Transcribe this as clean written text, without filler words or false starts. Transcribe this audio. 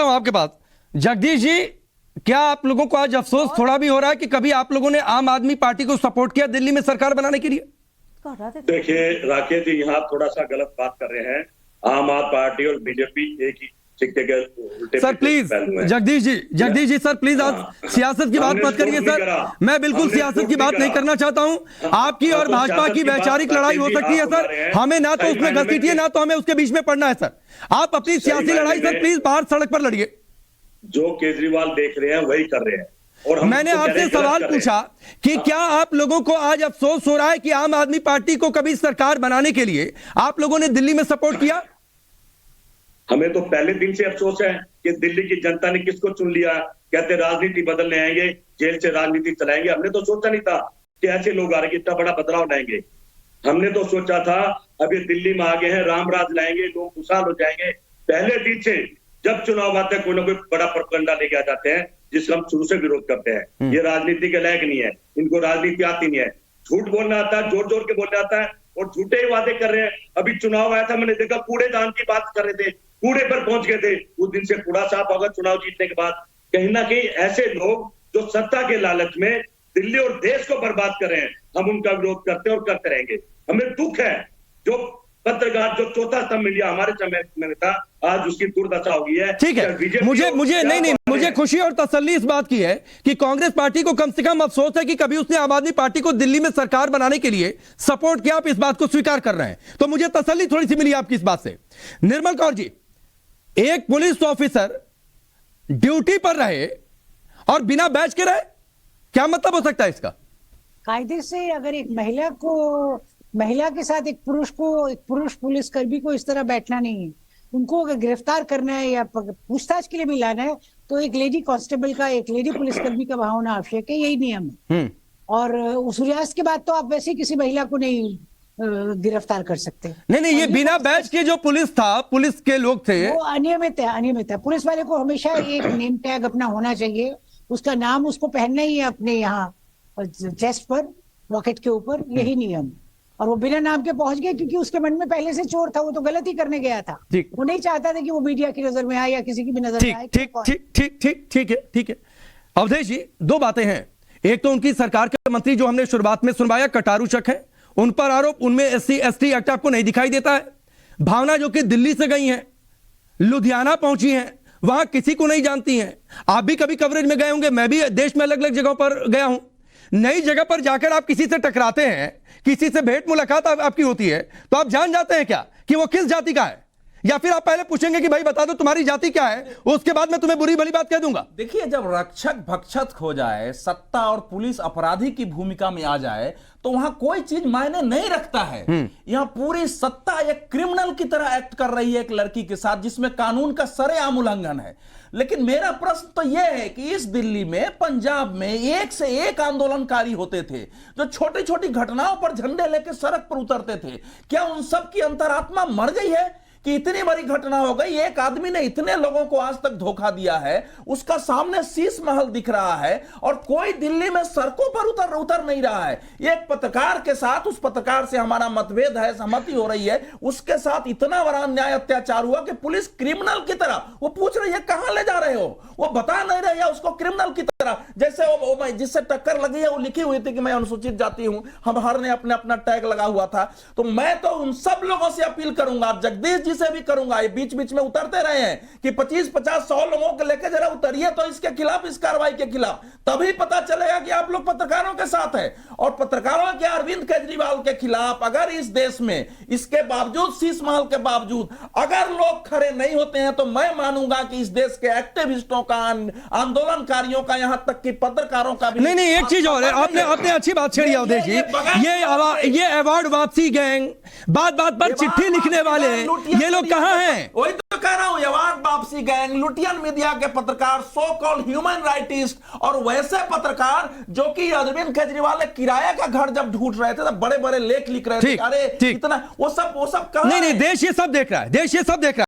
हूं आपके पास जगदीश जी, क्या आप लोगों को आज अफसोस थोड़ा भी हो रहा है कि कभी आप लोगों ने आम आदमी पार्टी को सपोर्ट किया दिल्ली में सरकार बनाने के लिए? देखिए राकेश जी, यहाँ थोड़ा सा गलत बात कर रहे हैं। आम आदमी पार्टी और बीजेपी एक ही सिक्के के उल्टे sir please Jagdish ji sir please आज सियासत की बात मत करिए सर। मैं बिल्कुल सियासत की बात नहीं करना चाहता हूं। आपकी और भाजपा की वैचारिक लड़ाई हो सकती है सर, हमें ना तो उसमें घसीटिए ना तो हमें उसके बीच में पड़ना है सर। आप अपनी सियासी लड़ाई सर प्लीज बाहर सड़क पर लड़िए। जो केजरीवाल देख रहे हैं वही कर रहे हैं। और मैंने आपसे सवाल पूछा कि क्या आप लोगों को आज अफसोस हो रहा है कि आम आदमी पार्टी को कभी सरकार बनाने के लिए आप लोगों ने दिल्ली में सपोर्ट किया? हमें तो पहले दिन से अफसोस है कि दिल्ली की जनता ने किसको चुन लिया। कहते राजनीति बदलने आएंगे, जेल से राजनीति चलाएंगे। हमने तो सोचा नहीं था कि ऐसे लोग आ रहे, इतना बड़ा बदलाव लाएंगे। हमने तो सोचा था अभी दिल्ली में आ गए हैं, रामराज लाएंगे, लोग खुशहाल हो जाएंगे। पहले दिन से जब चुनाव आते हैं कोई ना कोई बड़ा प्रोपेगेंडा लेके आ जाते हैं जिसका हम शुरू से विरोध करते हैं। ये राजनीति के लायक नहीं है, इनको राजनीति आती नहीं है। झूठ बोलना आता है, जोर जोर के बोलना आता है और झूठे ही वादे कर रहे हैं। अभी चुनाव आया था, मैंने देखा कूड़ेदान की बात कर रहे थे, कूड़े पर पहुंच गए थे। उस दिन से कूड़ा साफ होगा चुनाव जीतने के बाद। कहीं ना कहीं ऐसे लोग जो सत्ता के लालच में दिल्ली और देश को बर्बाद कर रहे हैं, हम उनका विरोध करते और करते रहेंगे। हमें दुख है जो पत्रकार जो चौथा स्तंभ मीडिया हमारे समय में था, आज उसकी दुर्दशा हो गई है। ठीक है, मुझे खुशी और तसल्ली इस बात की है कि कांग्रेस पार्टी को कम से कम अफसोस है कि कभी उसने आम आदमी पार्टी को दिल्ली में सरकार बनाने के लिए सपोर्ट किया। आप इस बात को स्वीकार कर रहे हैं तो मुझे तसल्ली थोड़ी सी मिली आपकी इस बात से। निर्मल कौर जी, एक पुलिस ऑफिसर ड्यूटी पर रहे और बिना बैच के रहे, क्या मतलब हो सकता है इसका? कायदे से अगर एक महिला के साथ एक पुरुष पुलिसकर्मी को इस तरह बैठना नहीं है। उनको अगर गिरफ्तार करना है या पूछताछ के लिए भी लाना है तो एक लेडी कांस्टेबल का, एक लेडी पुलिसकर्मी का वहां होना आवश्यक है। यही नियम है। और सूर्यास्त के बाद तो आप वैसे किसी महिला को नहीं गिरफ्तार कर सकते। नहीं, ये बिना बैच के जो पुलिस था, पुलिस के लोग थे, वो अनियमित है। पुलिस वाले को हमेशा एक नेम टैग अपना होना चाहिए, उसका नाम उसको पहनना ही है अपने यहाँ चेस्ट पर, पॉकेट के ऊपर। यही नियम। और वो बिना नाम के पहुंच गए क्योंकि उसके मन में पहले से चोर था, वो तो गलती करने गया था। वो नहीं चाहता था कि वो मीडिया की नजर में आए या किसी की भी नजर में आए। ठीक है। अवधेश जी, दो बातें हैं। एक तो उनकी सरकार के मंत्री जो हमने शुरुआत में सुनवाया कटारू चक है, उन पर आरोप, उनमें SC/ST एक्ट आपको नहीं दिखाई देता है। भावना जो कि दिल्ली से गई हैं, लुधियाना पहुंची हैं, वहां किसी को नहीं जानती हैं। आप भी कभी कवरेज में गए होंगे, मैं भी देश में अलग अलग जगहों पर गया हूं। नई जगह पर जाकर आप किसी से टकराते हैं, किसी से भेंट मुलाकात आपकी होती है, तो आप जान जाते हैं क्या कि वो किस जाति का है? या फिर आप पहले पूछेंगे कि भाई बता दो तुम्हारी जाति क्या है, उसके बाद मैं तुम्हें बुरी भली बात कह दूंगा? देखिए, जब रक्षक भक्षक हो जाए, सत्ता और पुलिस अपराधी की भूमिका में आ जाए तो वहां कोई चीज मायने नहीं रखता है। यहां पूरी सत्ता एक क्रिमिनल की तरह एक्ट कर रही है एक लड़की के साथ, जिसमें कानून का सरेआम उल्लंघन है। लेकिन मेरा प्रश्न तो यह है कि इस दिल्ली में, पंजाब में एक से एक आंदोलनकारी होते थे जो छोटी छोटी घटनाओं पर झंडे लेकर सड़क पर उतरते थे। क्या उन सब की अंतरात्मा मर गई है कि इतनी बड़ी घटना हो गई, एक आदमी ने इतने लोगों को आज तक धोखा दिया है, उसका सामने शीश महल दिख रहा है और कोई दिल्ली में सड़कों पर उतर नहीं रहा है? एक पत्रकार के साथ, उस पत्रकार से हमारा मतभेद है, सहमति हो रही है, उसके साथ इतना बड़ा अन्याय अत्याचार हुआ कि पुलिस क्रिमिनल की तरह वो पूछ रही है कहां ले जा रहे हो, वो बता नहीं रही है उसको क्रिमिनल की तरह। जैसे वो जिससे टक्कर लगी है वो लिखी हुई थी कि मैं अनुसूचित जाति हूं, हम हर ने अपना टैग लगा हुआ था। तो मैं तो उन सब लोगों से अपील करूंगा, जगदीश जी से भी करूंगा, ये बीच बीच में उतरते रहे हैं कि 25, 50, 100 लोगों को लेकर जरा उतरिए तो इसके खिलाफ, इस कार्रवाई के खिलाफ, तभी पता चलेगा कि आप लोग पत्रकारों के साथ हैं। और पत्रकारों के अरविंद केजरीवाल के खिलाफ अगर इस देश में, इसके बावजूद, शीश महल के बावजूद अगर लोग खड़े नहीं होते हैं तो मैं मानूंगा कि इस देश के एक्टिविस्टों का, आंदोलनकारियों का, यहां तक कि पत्रकारों का भी नहीं, एक चीज और है, आपने अच्छी बात छेड़ी अवधेश जी। ये अवार्ड वापसी गैंग, बात बात पर चिट्ठी लिखने वाले, ये लोग कहां हैं? वही तो कह रहा हूं, अवार्ड वापसी गैंग, लुटियन मीडिया के पत्रकार, सो कॉल्ड ह्यूमन राइटिस्ट, और वैसे पत्रकार जो कि अरविंद केजरीवाल ने किराया का घर जब ढूंढ रहे थे तब बड़े बड़े लेख लिख रहे थे। अरे इतना वो सब नहीं, देश ये सब देख रहा है, देश ये सब देख रहा है।